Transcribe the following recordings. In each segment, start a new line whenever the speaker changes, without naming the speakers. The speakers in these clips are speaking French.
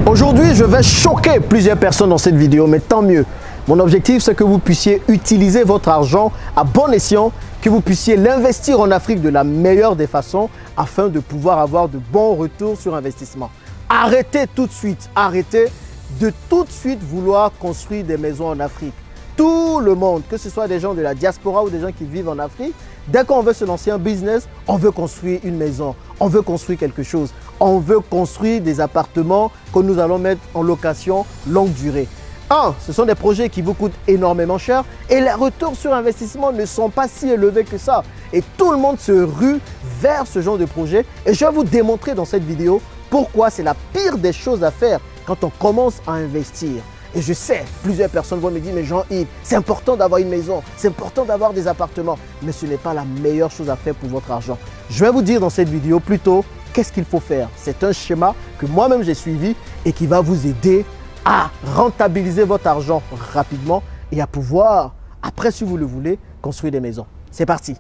Aujourd'hui, je vais choquer plusieurs personnes dans cette vidéo, mais tant mieux. Mon objectif, c'est que vous puissiez utiliser votre argent à bon escient, que vous puissiez l'investir en Afrique de la meilleure des façons afin de pouvoir avoir de bons retours sur investissement. Arrêtez tout de suite, arrêtez de tout de suite vouloir construire des maisons en Afrique. Tout le monde, que ce soit des gens de la diaspora ou des gens qui vivent en Afrique, dès qu'on veut se lancer un business, on veut construire une maison, on veut construire quelque chose, on veut construire des appartements que nous allons mettre en location longue durée. Ce sont des projets qui vous coûtent énormément cher et les retours sur investissement ne sont pas si élevés que ça. Et tout le monde se rue vers ce genre de projet. Et je vais vous démontrer dans cette vidéo pourquoi c'est la pire des choses à faire quand on commence à investir. Et je sais, plusieurs personnes vont me dire, mais Jean-Yves, c'est important d'avoir une maison, c'est important d'avoir des appartements. Mais ce n'est pas la meilleure chose à faire pour votre argent. Je vais vous dire dans cette vidéo plutôt qu'est-ce qu'il faut faire. C'est un schéma que moi-même j'ai suivi et qui va vous aider à rentabiliser votre argent rapidement et à pouvoir, après si vous le voulez, construire des maisons. C'est parti.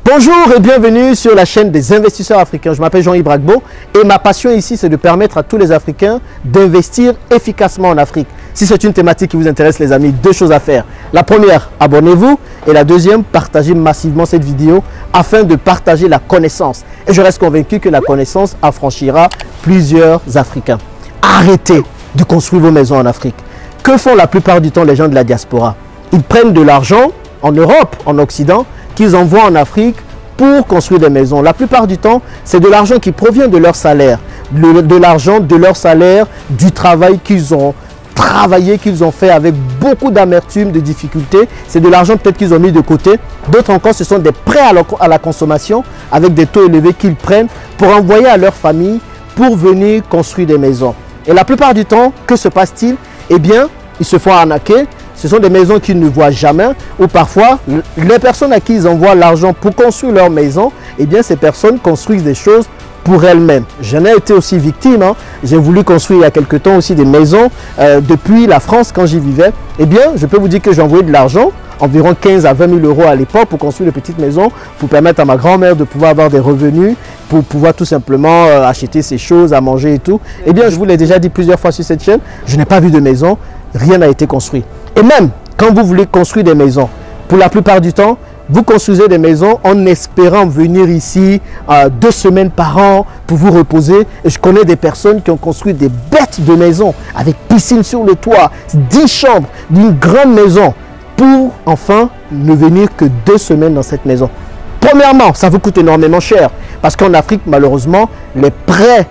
Bonjour et bienvenue sur la chaîne des investisseurs africains. Je m'appelle Jean-Yves Bragbo et ma passion ici, c'est de permettre à tous les Africains d'investir efficacement en Afrique. Si c'est une thématique qui vous intéresse les amis, deux choses à faire. La première, abonnez-vous et la deuxième, partagez massivement cette vidéo afin de partager la connaissance. Et je reste convaincu que la connaissance affranchira plusieurs Africains. Arrêtez de construire vos maisons en Afrique. Que font la plupart du temps les gens de la diaspora? Ils prennent de l'argent en Europe, en Occident, qu'ils envoient en Afrique pour construire des maisons. La plupart du temps, c'est de l'argent qui provient de leur salaire, de l'argent de leur salaire, du travail qu'ils ont travaillé, qu'ils ont fait avec beaucoup d'amertume, de difficultés. C'est de l'argent peut-être qu'ils ont mis de côté. D'autres encore, ce sont des prêts à la consommation avec des taux élevés qu'ils prennent pour envoyer à leur famille pour venir construire des maisons. Et la plupart du temps, que se passe-t-il? Eh bien, ils se font arnaquer. Ce sont des maisons qu'ils ne voient jamais ou parfois, les personnes à qui ils envoient l'argent pour construire leur maison, eh bien, ces personnes construisent des choses pour elles-mêmes. J'en ai été aussi victime. J'ai voulu construire il y a quelque temps aussi des maisons depuis la France quand j'y vivais. Eh bien, je peux vous dire que j'ai envoyé de l'argent, environ 15 à 20 000 euros à l'époque pour construire des petites maisons, pour permettre à ma grand-mère de pouvoir avoir des revenus, pour pouvoir tout simplement acheter ses choses, à manger et tout. Eh bien, je vous l'ai déjà dit plusieurs fois sur cette chaîne, je n'ai pas vu de maison, rien n'a été construit. Et même quand vous voulez construire des maisons, pour la plupart du temps, vous construisez des maisons en espérant venir ici 2 semaines par an pour vous reposer. Et je connais des personnes qui ont construit des bêtes de maisons avec piscine sur le toit, 10 chambres, d'une grande maison pour enfin ne venir que 2 semaines dans cette maison. Premièrement, ça vous coûte énormément cher parce qu'en Afrique, malheureusement, les prêts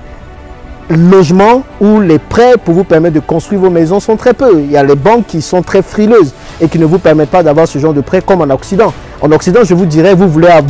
logements ou les prêts pour vous permettre de construire vos maisons sont très peu. Il y a les banques qui sont très frileuses et qui ne vous permettent pas d'avoir ce genre de prêt comme en Occident. En Occident, je vous dirais, vous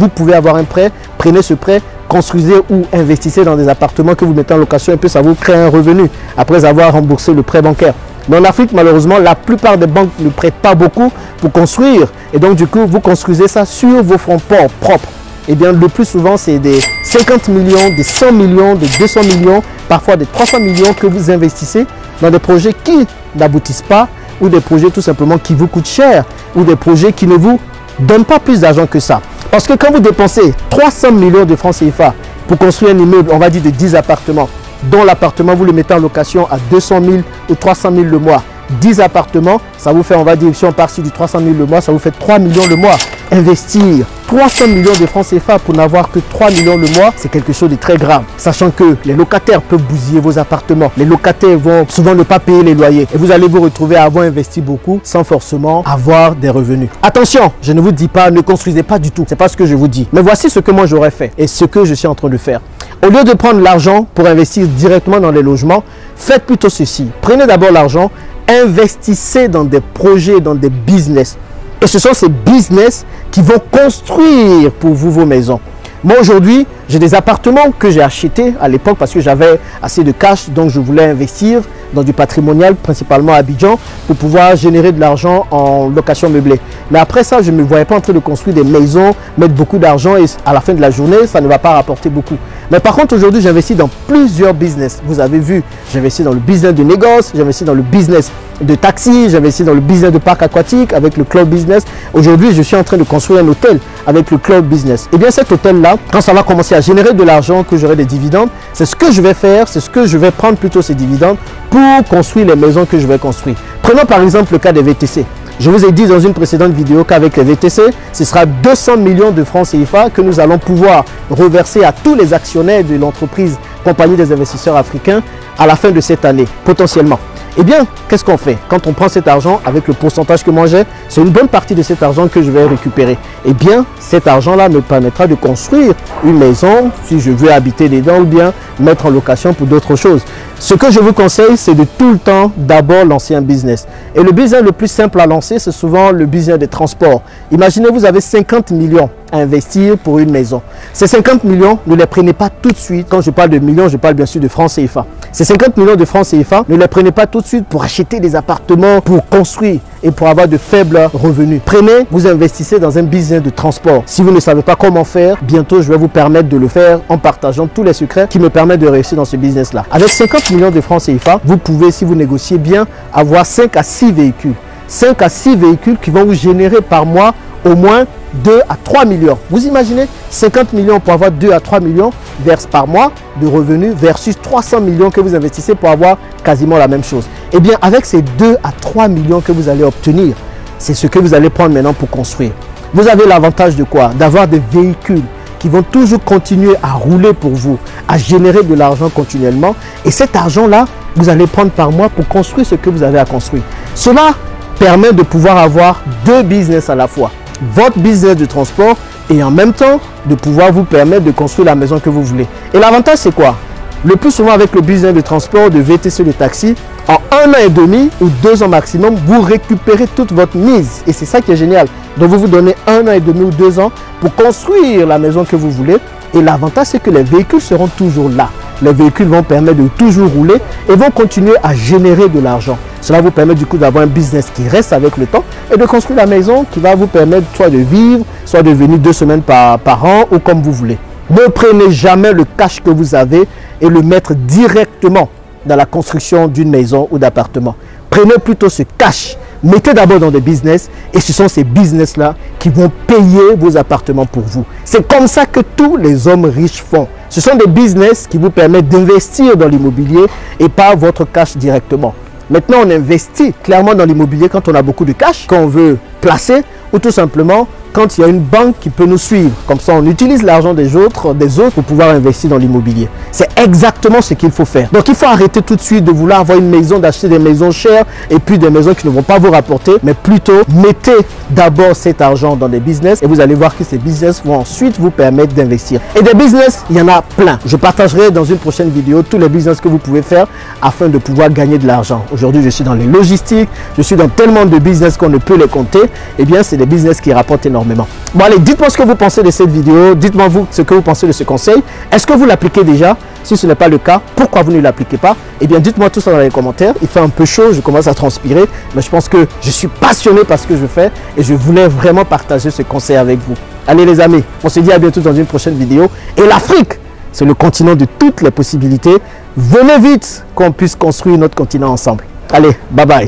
pouvez avoir un prêt, prenez ce prêt, construisez ou investissez dans des appartements que vous mettez en location et puis ça vous crée un revenu après avoir remboursé le prêt bancaire. Mais en Afrique, malheureusement, la plupart des banques ne prêtent pas beaucoup pour construire et donc du coup, vous construisez ça sur vos fonds propres. Eh bien, le plus souvent, c'est des 50 millions, des 100 millions, des 200 millions, parfois des 300 millions que vous investissez dans des projets qui n'aboutissent pas ou des projets tout simplement qui vous coûtent cher ou des projets qui ne vous donnent pas plus d'argent que ça. Parce que quand vous dépensez 300 millions de francs CFA pour construire un immeuble, on va dire de 10 appartements, dont l'appartement, vous le mettez en location à 200 000 ou 300 000 le mois, 10 appartements, ça vous fait, on va dire, si on part sur du 300 000 le mois, ça vous fait 3 millions le mois. Investir 300 millions de francs CFA pour n'avoir que 3 millions le mois, c'est quelque chose de très grave. Sachant que les locataires peuvent bousiller vos appartements. Les locataires vont souvent ne pas payer les loyers. Et vous allez vous retrouver à avoir investi beaucoup sans forcément avoir des revenus. Attention, je ne vous dis pas, ne construisez pas du tout. C'est pas ce que je vous dis. Mais voici ce que moi j'aurais fait et ce que je suis en train de faire. Au lieu de prendre l'argent pour investir directement dans les logements, faites plutôt ceci. Prenez d'abord l'argent, investissez dans des projets, dans des business. Et ce sont ces business qui vont construire pour vous vos maisons. Moi aujourd'hui, j'ai des appartements que j'ai achetés à l'époque parce que j'avais assez de cash, donc je voulais investir dans du patrimonial, principalement à Abidjan, pour pouvoir générer de l'argent en location meublée. Mais après ça, je ne me voyais pas en train de construire des maisons, mettre beaucoup d'argent et à la fin de la journée, ça ne va pas rapporter beaucoup. Mais par contre, aujourd'hui, j'investis dans plusieurs business. Vous avez vu, j'investis dans le business de négoce, j'investis dans le business de taxi, j'investis dans le business de parc aquatique avec le Cloud Business. Aujourd'hui, je suis en train de construire un hôtel avec le Cloud Business. Et bien cet hôtel-là, quand ça va commencer à générer de l'argent, que j'aurai des dividendes, c'est ce que je vais faire, c'est ce que je vais prendre plutôt ces dividendes pour construire les maisons que je vais construire. Prenons par exemple le cas des VTC. Je vous ai dit dans une précédente vidéo qu'avec les VTC, ce sera 200 millions de francs CFA que nous allons pouvoir reverser à tous les actionnaires de l'entreprise Compagnie des investisseurs africains à la fin de cette année, potentiellement. Eh bien, qu'est-ce qu'on fait? Quand on prend cet argent avec le pourcentage que moi j'ai, c'est une bonne partie de cet argent que je vais récupérer. Eh bien, cet argent-là me permettra de construire une maison, si je veux habiter dedans ou bien mettre en location pour d'autres choses. Ce que je vous conseille, c'est de tout le temps d'abord lancer un business. Et le business le plus simple à lancer, c'est souvent le business des transports. Imaginez, vous avez 50 millions à investir pour une maison. Ces 50 millions, ne les prenez pas tout de suite. Quand je parle de millions, je parle bien sûr de francs CFA. Ces 50 millions de francs CFA, ne les prenez pas tout de suite pour acheter des appartements, pour construire et pour avoir de faibles revenus. Prenez, vous investissez dans un business de transport. Si vous ne savez pas comment faire, bientôt je vais vous permettre de le faire en partageant tous les secrets qui me permettent de réussir dans ce business-là. Avec 50 millions de francs CFA, vous pouvez, si vous négociez bien, avoir 5 à 6 véhicules. 5 à 6 véhicules qui vont vous générer par mois au moins 2 à 3 millions. Vous imaginez 50 millions pour avoir 2 à 3 millions par mois de revenus versus 300 millions que vous investissez pour avoir quasiment la même chose. Eh bien, avec ces 2 à 3 millions que vous allez obtenir, c'est ce que vous allez prendre maintenant pour construire. Vous avez l'avantage de quoi? D'avoir des véhicules qui vont toujours continuer à rouler pour vous, à générer de l'argent continuellement. Et cet argent-là, vous allez prendre par mois pour construire ce que vous avez à construire. Cela permet de pouvoir avoir deux business à la fois. Votre business de transport et en même temps de pouvoir vous permettre de construire la maison que vous voulez. Et l'avantage, c'est quoi? Le plus souvent avec le business de transport, de VTC, de taxi, en 1 an et demi ou 2 ans maximum, vous récupérez toute votre mise. Et c'est ça qui est génial. Donc vous vous donnez 1 an et demi ou 2 ans pour construire la maison que vous voulez. Et l'avantage, c'est que les véhicules seront toujours là. Les véhicules vont permettre de toujours rouler et vont continuer à générer de l'argent. Cela vous permet du coup d'avoir un business qui reste avec le temps et de construire la maison qui va vous permettre soit de vivre, soit de venir 2 semaines par an ou comme vous voulez. Ne prenez jamais le cash que vous avez et le mettre directement dans la construction d'une maison ou d'appartement. Prenez plutôt ce cash, mettez d'abord dans des business et ce sont ces business-là qui vont payer vos appartements pour vous. C'est comme ça que tous les hommes riches font. Ce sont des business qui vous permettent d'investir dans l'immobilier et pas votre cash directement. Maintenant, on investit clairement dans l'immobilier quand on a beaucoup de cash, quand on veut placer ou tout simplement quand il y a une banque qui peut nous suivre. Comme ça, on utilise l'argent des autres pour pouvoir investir dans l'immobilier. C'est exactement ce qu'il faut faire. Donc, il faut arrêter tout de suite de vouloir avoir une maison, d'acheter des maisons chères et puis des maisons qui ne vont pas vous rapporter, mais plutôt mettez d'abord cet argent dans des business et vous allez voir que ces business vont ensuite vous permettre d'investir. Et des business, il y en a plein. Je partagerai dans une prochaine vidéo tous les business que vous pouvez faire afin de pouvoir gagner de l'argent. Aujourd'hui, je suis dans les logistiques, je suis dans tellement de business qu'on ne peut les compter. Eh bien, c'est des business qui rapportent énormément. Bon allez, dites-moi ce que vous pensez de cette vidéo, dites-moi vous ce que vous pensez de ce conseil. Est-ce que vous l'appliquez déjà? Si ce n'est pas le cas, pourquoi vous ne l'appliquez pas? Eh bien dites-moi tout ça dans les commentaires. Il fait un peu chaud, je commence à transpirer, mais je pense que je suis passionné par ce que je fais et je voulais vraiment partager ce conseil avec vous. Allez les amis, on se dit à bientôt dans une prochaine vidéo. Et l'Afrique, c'est le continent de toutes les possibilités. Venez vite qu'on puisse construire notre continent ensemble. Allez, bye bye.